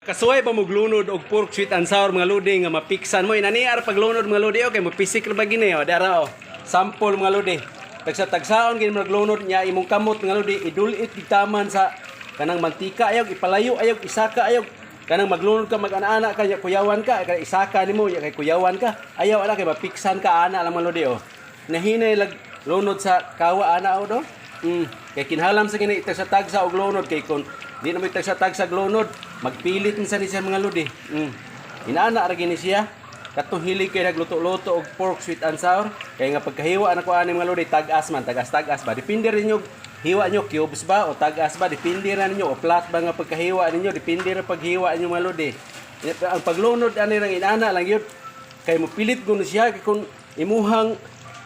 Kasuway ba mo glunod og pork sweet and sour mga lodi nga mapiksan mo inaniar paglunod mga lodi okay mapisik ra ba gini dara sample mga lodi tagsa-tagsaon gini maglunod nya imong kamot mga lodi idulit ditaman sa kanang mantika ayaw ipalayo ayaw isaka ayaw kanang maglunod ka mag-ana ka kuyawan ka kay isaka nimo kay kuyawan ka ayaw ana kay mapiksan ka ana lang mga lodi nahinay lag lunod sa kawa ana do kay kinhalam sa gini tagsa-tagsa og lunod kay kun di na mo tagsa-tagsa glunod magpilit sa ni siya mga lodi. Inaana ra gini siya. Katong hilig kay nagluto-luto og pork sweet and sour. Kay nga pagkahiwa na ko ani mga lodi tagas man, tagas-tagas ba. Depende rin yung hiwa nyo cubes ba o tagas ba. Depende ra ninyo o flat ba nga pagkahiwa ninyo. Depende ra paghiwa ninyo mga lodi. Ang paglunod ani rang inaana lang yun. Kay mo pilit gud siya kay kun imuhang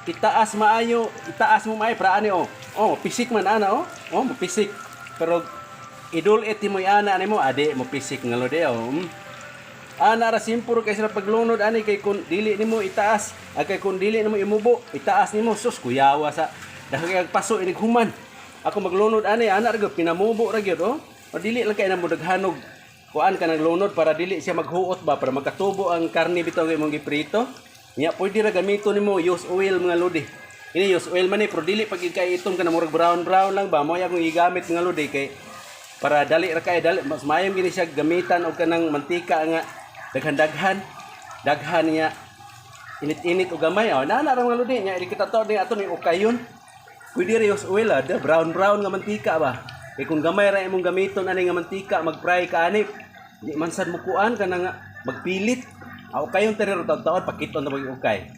itaas maayo, itaas mo maayo para ani pisik man ana mo pisik. Pero idol iti mo ana ani mo ade mo pisik nga lodi ana ra simpuro kay sila paglunod ani kay kun dili nimo itaas kay kun dili nimo imubo itaas nimo sus kuyawa sa dahil paso inig human ako maglunod ani ana ra gyud pinamubo ra gyud o dili lang kay namo daghanog kuan ka nang lunod para dili siya maghuot ba para magkatubo ang karne bitaw imong giprito nya pwede ra gamiton nimo use oil mga lodi ini use oil man pero dili pag kay itom ka na murag brown lang ba mo akong igamit mga lodi kay para dali ra kay dali mas mayam gini siya gamitan og kanang mantika nga daghan niya init-init og gamay na ra mga lodi nya di kita to ni ato ni ukayon pwede ra use oil brown nga mantika ba kay kung gamay ra imong gamiton ani nga mantika mag-fry ka ani di man sad mo kuan kanang magpilit ukayon teri ra taon pakiton na mag ukay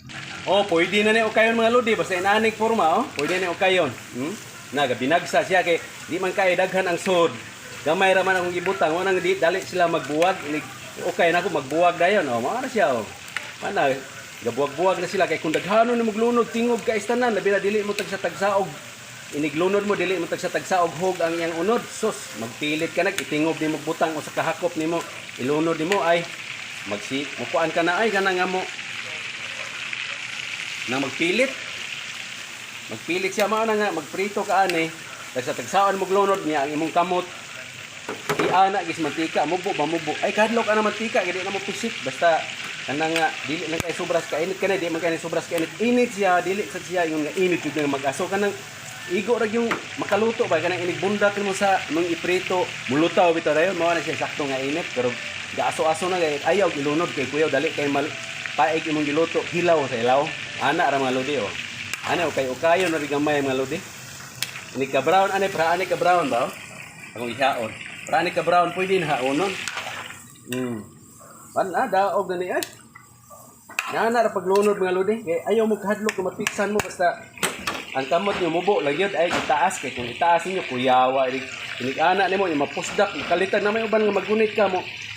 pwede na ni ukayon mga lodi basta inanig forma pwede na ukayon naga binagsa siya kay di man kay daghan ang sod gamay ra man akong gibutang mo nang di dali sila magbuwag okay na ako magbuwag dayon mao na siya mana gabuwag-buwag na sila kay kung daghanon ni maglunod tingog ka istanan labi na dili mo tagsa-tagsaog iniglunod mo dili mo tagsa-tagsaog hog ang iyang unod sus magpilit ka itingog nimo butang o sa kahakop nimo ilunod nimo ay mukuan ka na ay kana nga mo nang magpilit siya mao na nga magprito ka ani tagsa-tagsaon mo glunod niya ang imong kamot iana gis mantika mubo ay kadlok ana mantika kay di na mo pisik basta kanang dili lang kay sobras ka init kanay di man kay sobras ka init siya dili sa siya yung init jud nga mag-aso kanang igo ra yung makaluto ba kanang inig bundat mo sa mong iprito mulutaw bitaw dayon mao na siya sakto nga init pero gaaso-aso na kay ayaw ilunod kay kuyaw dali kay paig imong giluto hilaw sa ilaw ana ra mga lodi ana ukayon na gamay mga lodi ini ka brown ani para ani ka brown ba akong ihaon para ani ka brown pwede na haonon daog na ni na ra paglunod mga lodi kay ayaw mo kahadlok na mapiksan mo basta ang kamot niyo mubo lagyod ay itaas kay kung itaas niyo kuyawa inig-ana nimo mapusdak makalitan na may uban nga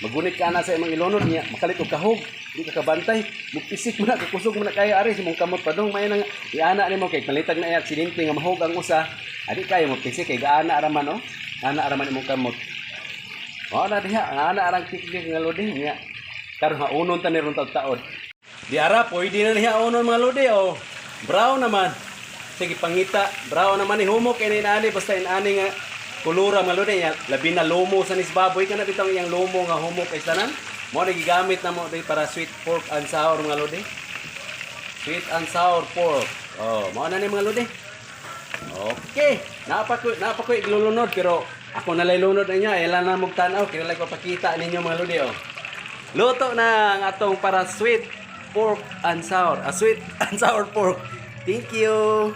magunit ka na sa imong ilunod niya makalit og kahog di ka kabantay mupisik mo na kusog mo na kaya ari si mong kamot padong may nang iana nimo kay kalitag na aksidente nga mahog ang usa adi kay mo pisik kay gaana ra man ana ra man imong kamot na diha ana arang tikdik nga lodi niya karon haunon ta ni ron taud di ara pwede na niya unon mga lodi brown naman sige pangita brown naman ni humok ini ani basta inani nga kulura mga lodi labi na lomo sa nisbaboy kana bitaw iyang lomo nga humok kay tanan mo gigamit na mo para sweet pork and sour mga lodi sweet and sour pork mo na ni mga lodi okay napa ko iglulunod pero ako nalay lunod na niya ela na magtanaw kaya lang ko pakita ninyo mga lodi luto na ang atong para sweet pork and sour sweet and sour pork thank you